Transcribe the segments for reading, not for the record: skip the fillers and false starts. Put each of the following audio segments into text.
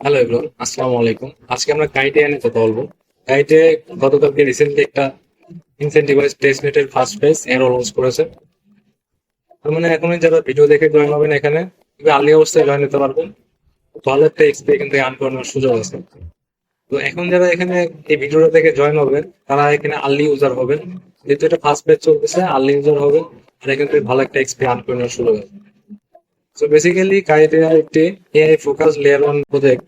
Hello everyone, আসসালামু আলাইকুম। আজকে আমরা কাইটে নিয়ে কথা বলবো। কাইটে গতকালকে রিসেন্টলি একটা ইনসেন্টিভাইজ টেস্টনেটের ফার্স্ট ফেজ এর লঞ্চ করেছে। তার মানে এখন যারা ভিডিও দেখে জয়েন হবেন এখানে খুবই আর্লি অবস্থায় জয়েন হতে পারবেন। ভালো একটা এক্সপি এখান থেকে আর্ন করানোর সুযোগ আছে। তো এখন যারা এখানে এই ভিডিওটা থেকে জয়েন হবেন তারা এখানে আর্লি ইউজার হবেন, যেহেতু এটা ফার্স্ট পেজ চলতেছে আর্লি ইউজার হবেন। আর এখান থেকে ভালো একটা এক্সপি আর্ন করানোর সুযোগ আছে। সো বেসিক্যালি কাইটে একটি AI focus layer one project,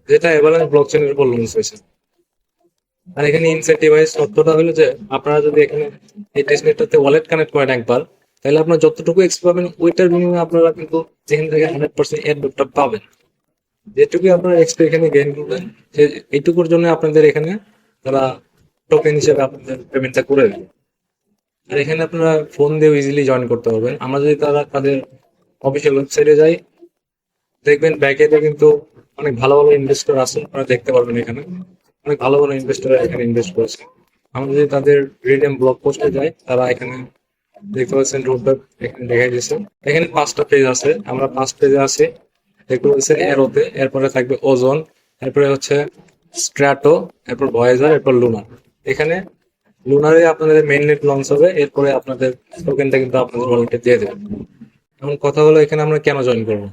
যেটা এভারেজ ব্লকচেনের উপর লঞ্চ হয়েছে। আর এখানে ইনসেন্টিভাইজ তথ্যটা হলো যে আপনারা যদি এখানে এই টেস্টনেটটাতে ওয়ালেট কানেক্ট করেন একবার, তাহলে আপনার যতটুকু এক্সপি পাবেন ওইটার বিনিময়ে আপনারা কিন্তু যেখান থেকে 100% এর ডটটা পাবেন। যেটুকু আপনারা এক্সপি এখানে গেইন করবেন, যে এইটুকুর জন্য আপনাদের এখানে তারা টোকেন হিসেবে আপনাদের পেমেন্টটা করে দেবে। আর এখানে আপনারা ফোন দিয়ে ইজিলি জয়েন করতে পারবেন। আমরা যদি তাদের অফিসিয়াল ওয়েবসাইটে যাই, দেখবেন ব্যাকএন্ডে কিন্তু অনেক ভালো ভালো ইনভেস্টর আছে, আপনারা দেখতে পারবেন এখানে অনেক ভালো ভালো ইনভেস্টর এখানে ইনভেস্ট করেছে। আমরা যদি তাদের রিডেম ব্লগ পোস্টে যাই, তারা এখানে দেখতে পাচ্ছেন রোডম্যাপ এখানে দেখাই দিয়েছে। এখানে 5টা পেজ আছে, আমরা ফার্স্ট পেজে আছি। দেখতে পাচ্ছেন এরোতে, এরপরে থাকবে ওজন, এরপরে হচ্ছে স্ট্র্যাটো, এরপর ভয়েজার, এরপর লুনার। এখানে লুনারে আপনাদের মেইন নেট লঞ্চ হবে, এরপরে আপনাদের টোকেনটা কিন্তু আপনাদের ওয়ালেটে দিয়ে দেবে। এখন কথা হলো এখানে আমরা কেন জয়েন করবো।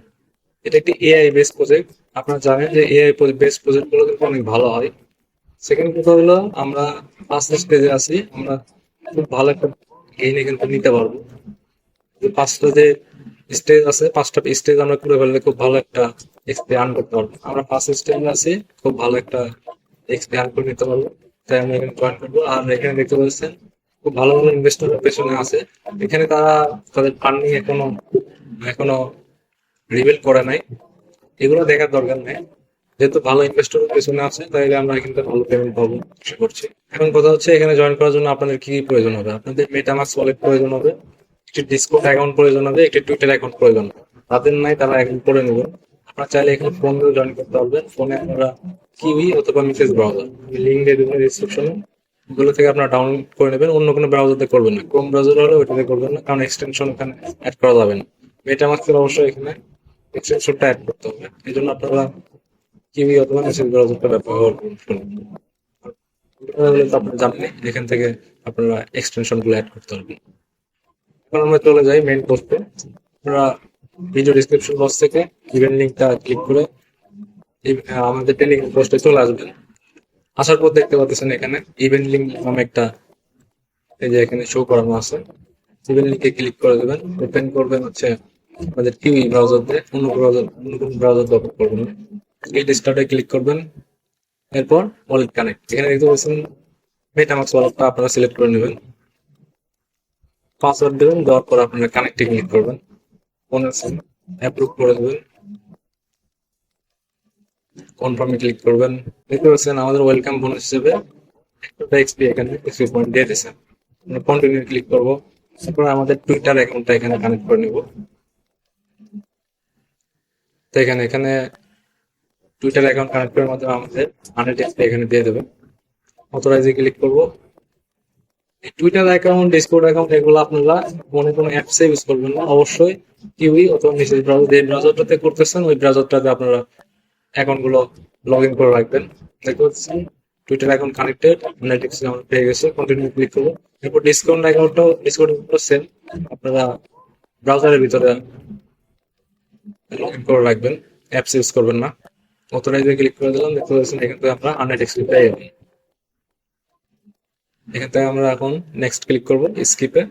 এটা একটি এআই বেস প্রজেক্ট। আপনারা জানেন যে এআই বেস প্রজেক্ট গুলো কিন্তু অনেক ভালো হয়। সেকেন্ড কথা হলো আমরা ফার্স্ট স্টেজে আছি, আমরা খুব ভালো একটা গেইন এখান থেকে নিতে পারবো। যে পাঁচটা যে স্টেজ আছে, 5টা স্টেজ আমরা করে ফেললে খুব ভালো একটা এক্সপি আর্ন করতে পারবো। আমরা ফার্স্ট স্টেজে আছি, খুব ভালো একটা এক্সপি আর্ন করে নিতে পারবো। তাই আমরা এখানে জয়েন করবো। আর এখানে দেখতে পাচ্ছেন খুব ভালো ভালো ইনভেস্টর পেছনে আছে। এখানে তারা তাদের ফান্ডিং এখনো এখনো রিভিল করে নাই, এগুলো দেখার দরকার নেই। যেহেতু ভালো ইনভেস্টর পেছনে আছে, তাইলে আমরা এখান থেকে ভালো পেমেন্ট পাবো আশা করছি। এখন কথা হচ্ছে এখানে জয়েন করার জন্য আপনাদের কি কি প্রয়োজন হবে। আপনাদের মেটামাস্ক ওয়ালেট প্রয়োজন হবে, একটি ডিসকর্ড অ্যাকাউন্ট প্রয়োজন হবে, একটি টুইটার অ্যাকাউন্ট প্রয়োজন হবে। তাদের নাই তারা এখন করে নেবেন। আপনারা চাইলে এখানে ফোন দিয়ে জয়েন করতে পারবেন। ফোনে আপনারা কিউই অথবা মিসেস ব্রাউজার লিঙ্ক দিয়ে দেবেন ডিসক্রিপশনে, ওগুলো থেকে আপনারা ডাউনলোড করে নেবেন। অন্য কোনো ব্রাউজারতে করবেন না, ক্রোম ব্রাউজার হলে ওইটাতে করবেন না, কারণ এক্সটেনশন এখানে অ্যাড করা যাবে না। মেটামাস্কের অবশ্যই এখানে এক্সটেনশনটা অ্যাড করতে হবে। এই জন্য আপনারা কিউই অথবা মেসেজ ব্রাউজারটা ব্যবহার করুন। তাহলে তো আপনারা জানেন এখান থেকে আপনারা এক্সটেনশন গুলো অ্যাড করতে পারবেন। এখন আমরা চলে যাই মেইন পোস্টে। আপনারা ভিডিও ডিসক্রিপশন বক্স থেকে ইভেন্ট লিঙ্কটা ক্লিক করে আমাদের টেলিগ্রাম পোস্টে চলে আসবেন। আসার পর দেখতে পাচ্ছেন এখানে ইভেন্ট লিঙ্ক নামে একটা, এই যে এখানে শো করানো আছে। ইভেন্ট লিঙ্কে ক্লিক করে দেবেন, ওপেন করবেন হচ্ছে আমাদের কিউই ব্রাউজার দিয়ে, অন্য কোনো ব্রাউজার ওপেন করবেন না। গেট স্টার্টে ক্লিক করবেন, এরপর ওয়ালেট কানেক্ট। এখানে দেখতে পাচ্ছেন মেটামাক্স ওয়ালেটটা আপনারা সিলেক্ট করে নেবেন, পাসওয়ার্ড দেবেন, দেওয়ার পর আপনারা কানেক্টে ক্লিক করবেন, মনে আছে অ্যাপ্রুভ করে দেবেন, কনফার্মে ক্লিক করবেন। দেখতে পাচ্ছেন আমাদের ওয়েলকাম বোনাস হিসেবে একটা এক্সপি এখানে এক্সপি পয়েন্ট দিয়ে দিয়েছে। আমরা কন্টিনিউ ক্লিক করবো, তারপর আমাদের টুইটার অ্যাকাউন্টটা এখানে কানেক্ট করে নিব। তো এখানে এখানে টুইটার অ্যাকাউন্ট কানেক্ট করার মাধ্যমে আমাদের 100 এক্সপি এখানে দিয়ে দেবে। অথরাইজে ক্লিক করবো। টুইটার অ্যাকাউন্ট, ডিসকর্ড অ্যাকাউন্ট এগুলো আপনারা মনে কোনো অ্যাপসে ইউজ করবেন না, অবশ্যই কিউই অথবা মেসেজ ব্রাউজার, যে ব্রাউজারটাতে করতেছেন ওই ব্রাউজারটাতে আপনারা অ্যাকাউন্ট গুলো লগ ইন করে রাখবেন। দেখতে পাচ্ছেন টুইটার অ্যাকাউন্ট কানেক্টেড, অ্যানালিটিক্স আমার পেয়ে গেছে, কন্টিনিউ ক্লিক করবো। এরপর ডিসকর্ড সেম, আপনারা ব্রাউজারের ভিতরে লগ ইন করে রাখবেন, অ্যাপস ইউজ করবেন না। অথরাইজে ক্লিক করে দিলাম, দেখতে পাচ্ছেন এখান থেকে আমরা অ্যানালিটিক্স পেয়ে যাবেন। এখান থেকে আমরা এখন নেক্সট ক্লিক করবো, স্কিপে,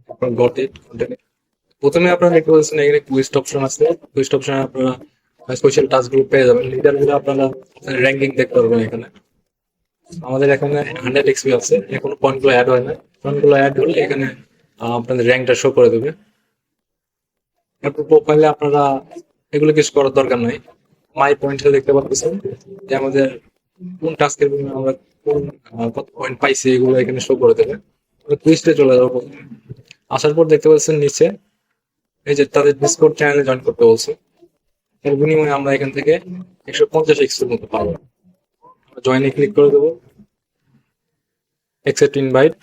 তারপর গট ইট কন্টিনিউ। প্রথমে আপনারা দেখতে পাচ্ছেন এখানে কুইস্ট অপশন আছে। কুইস্ট অপশনে আপনারা স্পেশাল টাস্ক গ্রুপ পেয়ে যাবেন, লিডার গুলো আপনারা র্যাঙ্কিং দেখতে পারবেন এখানে। আমাদের এখানে 100 এক্সপি আছে, এখনো পয়েন্ট গুলো অ্যাড হয় না। পয়েন্ট গুলো অ্যাড হলে এখানে আপনাদের র্যাঙ্কটা শো করে দেবে। এরপর প্রোফাইলে আপনারা এগুলো কিছু করার দরকার নাই। মাই পয়েন্টে দেখতে পাচ্ছেন যে আমাদের কোন টাস্কের বিনিময়ে আমরা কোন কত পয়েন্ট পাইছি, এগুলো এখানে শো করে দেবে। কুইস্টে চলে যাবো প্রথমে। আসার পর দেখতে পাচ্ছেন নিচে এই যে তাদের ডিসকর্ড চ্যানেলে জয়েন করতে বলছে। এর বিনিময়ে আমরা এখান থেকে 150 এক্সের মতো পাবো। জয়েনে ক্লিক করে দেবো, অ্যাকসেপ্ট ইনভাইট।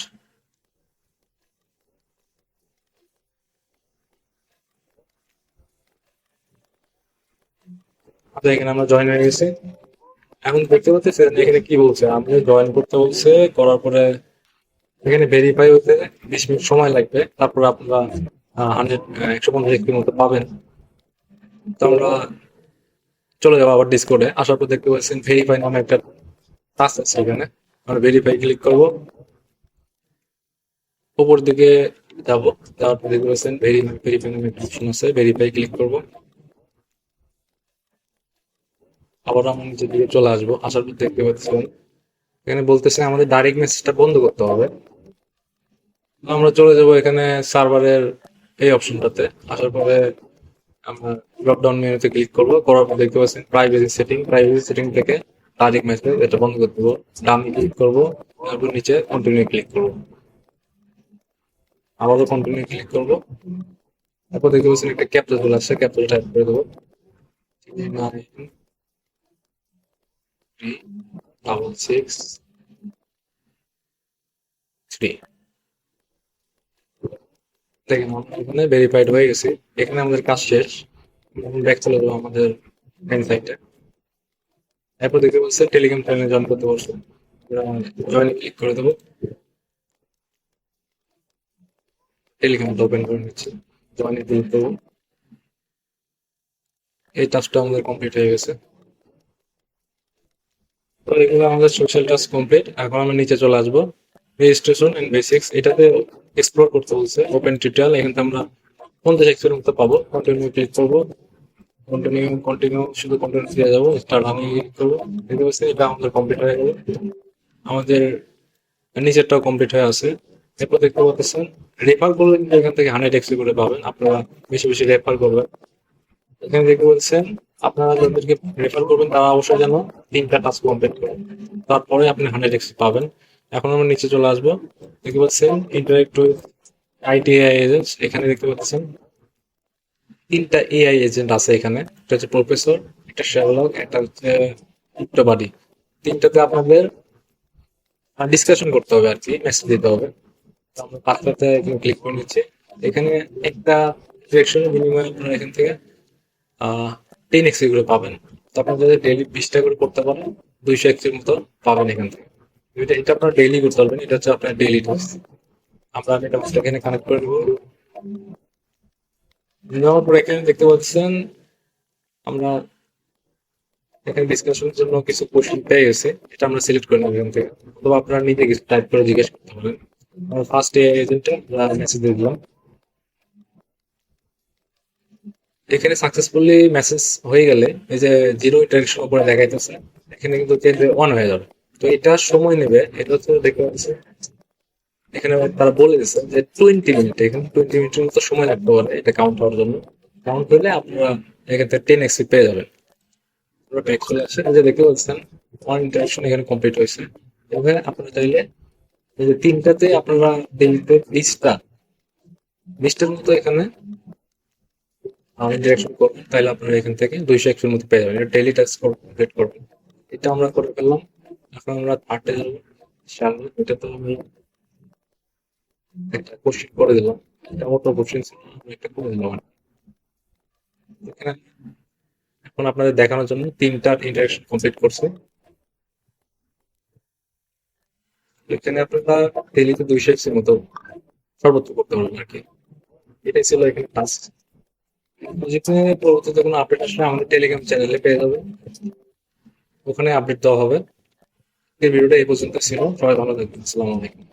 তো এখানে আমরা জয়েন হয়ে গেছি। এখন দেখতে পাচ্ছেন এখানে কি বলছে, আপনি জয়েন করতে বলছে, করার পরে এখানে ভেরিফাই হতে 20 মিনিট সময় লাগবে, তারপর আপনারা 150 এক্সপির মতো পাবেন। তো আমরা চলে যাবো আবার ডিসকর্ডে। আসার পর দেখতে পাচ্ছেন ভেরিফাই নামে একটা টাস্ক আছে, এখানে আমরা ভেরিফাই ক্লিক করব। উপর দিকে যাব, যাওয়ার পর দেখতে পাচ্ছেন ভেরিফাই নামে একটা অপশন আছে, ভেরিফাই ক্লিক করব। আবার আমরা নিচের দিকে চলে আসবো। আসার পর দেখতে পাচ্ছেন এখানে বলতেছে আমাদের ডাইরেক্ট মেসেজটা বন্ধ করতে হবে। আমরা চলে যাব এখানে সার্ভারের এই অপশনটাতে। আসার পরে আমরা ড্রপডাউন মেনুতে ক্লিক করব, করার পর দেখতে পাচ্ছেন প্রাইভেসি সেটিং থেকে ডাইরেক্ট মেসেজ এটা বন্ধ করে দেবো। ডানে ক্লিক করব, তারপর নিচে কন্টিনিউ ক্লিক করব, আবারও কন্টিনিউ ক্লিক করব। তারপর দেখতে পাচ্ছেন একটা ক্যাপচা চলে আসছে, ক্যাপচা টাইপ করে দেবো 93663। দেখেন আমরা এখানে ভেরিফাইড হয়ে গেছি। এখানে আমাদের কাজ শেষ। ব্যাক চলে যাবো আমাদের মেন সাইটে। এরপর দেখতে পাচ্ছি টেলিগ্রাম চ্যানেলে জয়েন করতে পারছো, জয়েনে ক্লিক করে দেবো। টেলিগ্রামটা ওপেন করে নিচ্ছি, জয়েনে ক্লিক করবো। এই টাস্কটা আমাদের কমপ্লিট হয়ে গেছে। তো এগুলো আমাদের সোশ্যাল টাস্ক কমপ্লিট। এখন আমরা নিচে চলে আসবো, রেজিস্ট্রেশন এন্ড বেসিক্স, এটাতে এক্সপ্লোর করতে বলছে। ওপেন টিউটোরিয়াল, এখানে আমরা 50 এক্সের মতো পাবো। কন্টিনিউ ক্লিক করবো, কন্টিনিউ শুধু কন্টিনিউ দিয়ে যাবো। স্টার্ট আমি ক্লিক করবো। দেখতে পাচ্ছি এটা আমাদের কমপ্লিট হয়ে গেল। আমাদের নিচেরটাও কমপ্লিট হয়ে আছে। এরপর দেখতে পাচ্ছেন রেফার করলে কিন্তু এখান থেকে 100 এক্সি করে পাবেন। আপনারা বেশি বেশি রেফার করবেন। এখানে দেখতে পাচ্ছেন আপনারা যাদেরকে রেফার করবেন তারা অবশ্যই যেন 3টা টাস্ক কমপ্লিট করেন, তারপরে আপনি 100 এক্স পাবেন। এখন আমরা নিচে চলে আসবো। দেখতে পাচ্ছেন ইন্টারেক্ট উইথ আইটিআই এজেন্টস, এখানে দেখতে পাচ্ছেন 3টা এআই এজেন্ট আছে এখানে। একটা হচ্ছে প্রফেসর, একটা শেরলক, একটা হচ্ছে ইক্টোবাডি। 3টাতে আপনাদের ডিসকাশন করতে হবে আর কি, মেসেজ দিতে হবে। তো আমরা 5টাতে ক্লিক করে নিচ্ছি। এখানে একটা ডিরেকশনের বিনিময়ে আপনারা এখান থেকে 10 এক্স করে পাবেন। তো আপনার যদি ডেইলি 20টা করে করতে পারেন 200 এক্সের মতো পাবেন এখান থেকে। এটা আপনার ডেইলি করতে পারবেন, এটা হচ্ছে আপনার ডেইলি টাস্ক। আমরা মেটামাস্কটা এখানে কানেক্ট করে নেবো। নেওয়ার পর এখানে দেখতে পাচ্ছেন আমরা এখানে ডিসকাশনের জন্য কিছু কোশ্চেন পেয়ে গেছে, এটা আমরা সিলেক্ট করে নেবো এখান থেকে। অথবা আপনারা নিজে কিছু টাইপ করে জিজ্ঞেস করতে পারেন। আমরা ফার্স্ট এজেন্টে মেসেজ দিয়ে দিলাম। এখানে সাকসেসফুলি মেসেজ হয়ে গেলে এই যে জিরো ইন্টারেকশন উপরে দেখাইতেছে, এখানে কিন্তু চেঞ্জ অন হয়ে যাবে। তো এটা সময় নেবে, এটা হচ্ছে দেখতে পাচ্ছি এখানে তারা বলে দিচ্ছে যে 20 মিনিট, এখানে 20 মিনিটের মতো সময় লাগতে পারে এটা কাউন্ট হওয়ার জন্য। কাউন্ট হলে আপনারা এখান থেকে 10 এক্সি পেয়ে যাবেন। পুরো ব্যাক চলে আসে, এই যে দেখতে পাচ্ছেন ওয়ান ইন্টারেকশন এখানে কমপ্লিট হয়েছে। এভাবে আপনারা চাইলে এই যে 3টাতে আপনারা দিনতে 20টার মতো এখানে ইন্টারেকশন করবেন, তাহলে আপনারা এখান থেকে 200 এক্সের মতো পেয়ে যাবেন। এটা ডেইলি টাস্ক কমপ্লিট করবেন। এটা আমরা করে ফেললাম। এখন আমরা পার্টে যাবো। এটা তো আমি একটা কোশ্চেন করে দিলাম, এটা অটো কোশ্চেন ছিল, আমি একটা করে দিলাম। এখানে এখন আপনাদের দেখানোর জন্য 3টা ইন্টারেকশন কমপ্লিট করছে। এখানে আপনারা ডেইলিতে 200 এক্সের মতো সর্বোচ্চ করতে পারবেন আর কি। এটাই ছিল এখানে টাস্ক। যেখানে পরবর্তীতে কোনো আপডেট আসলে আমাদের টেলিগ্রাম চ্যানেলে পেয়ে যাবেন, ওখানে আপডেট দেওয়া হবে। এই ভিডিওটা এই পর্যন্ত ছিল। সবাই ভালো থাকবেন। আসসালামু আলাইকুম।